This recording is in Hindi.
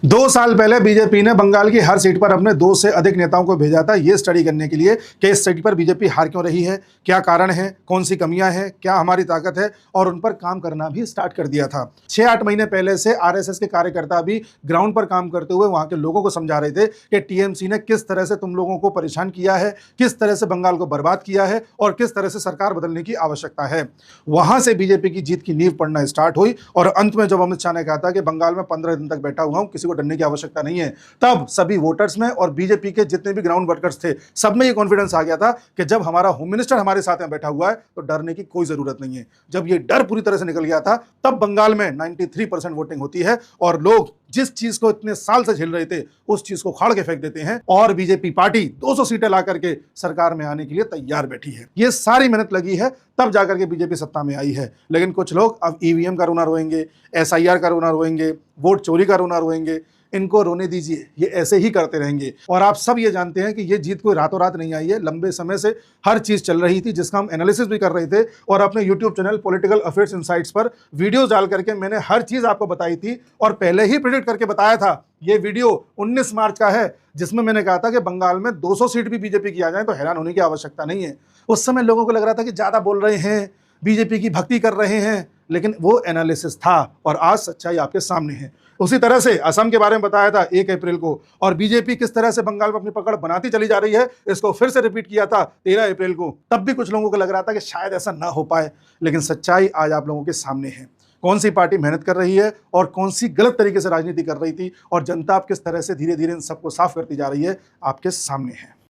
2 साल पहले बीजेपी ने बंगाल की हर सीट पर अपने 2 से अधिक नेताओं को भेजा था ये स्टडी करने के लिए कि इस सीट पर बीजेपी हार क्यों रही है, क्या कारण है, कौन सी कमियां हैं, क्या हमारी ताकत है, और उन पर काम करना भी स्टार्ट कर दिया था। 6-8 महीने पहले से आरएसएस के कार्यकर्ता भी ग्राउंड पर काम करते हुए वहां के लोगों को समझा रहे थे कि टीएमसी ने किस तरह से तुम लोगों को परेशान किया है, किस तरह से बंगाल को बर्बाद किया है और किस तरह से सरकार बदलने की आवश्यकता है। वहां से बीजेपी की जीत की नींव पड़ना स्टार्ट हुई और अंत में जब अमित शाह ने कहा था कि बंगाल में 15 दिन तक बैठा हुआ हूं, किसी को डरने की आवश्यकता नहीं है, तब सभी वोटर्स में और बीजेपी के जितने भी ग्राउंड वर्कर्स थे सब में ये कॉन्फिडेंस आ गया था कि जब हमारा होम मिनिस्टर हमारे साथ में बैठा हुआ है तो डरने की कोई जरूरत नहीं है। जब ये डर पूरी तरह से निकल गया था तब बंगाल में 93% वोटिंग होती है और लोग जिस चीज को इतने साल से झेल रहे थे उस चीज को उखाड़ के फेंक देते हैं और बीजेपी पार्टी 200 सीटें ला करके सरकार में आने के लिए तैयार बैठी है। ये सारी मेहनत लगी है तब जाकर के बीजेपी सत्ता में आई है। लेकिन कुछ लोग अब ईवीएम का रोना रोएंगे, एसआईआर का रोना रोएंगे, वोट चोरी का रोना रोएंगे। इनको रोने दीजिए, ये ऐसे ही करते रहेंगे। और आप सब ये जानते हैं कि ये जीत कोई रातों रात नहीं आई है, लंबे समय से हर चीज चल रही थी जिसका हम एनालिसिस भी कर रहे थे और अपने YouTube channel political affairs insights पर वीडियोस डाल करके मैंने हर चीज आपको बताई थी और पहले ही प्रेडिक्ट करके बताया था। ये वीडियो 19 मार्च का है जिसमें मैंने कहा था कि बंगाल में 200 सीट भी बीजेपी की आ जाए तो हैरान होने की आवश्यकता नहीं है। उस समय लोगों को लग रहा था कि ज्यादा बोल रहे हैं, बीजेपी की भक्ति कर रहे हैं, लेकिन वो एनालिसिस था और आज सच्चाई आपके सामने है। उसी तरह से असम के बारे में बताया था 1 अप्रैल को और बीजेपी किस तरह से बंगाल में अपनी पकड़ बनाती चली जा रही है इसको फिर से रिपीट किया था 13 अप्रैल को। तब भी कुछ लोगों को लग रहा था कि शायद ऐसा ना हो पाए, लेकिन सच्चाई आज आप लोगों के सामने है। कौन सी पार्टी मेहनत कर रही है और कौन सी गलत तरीके से राजनीति कर रही थी और जनता अब किस तरह से धीरे धीरे इन सबको साफ करती जा रही है आपके सामने है।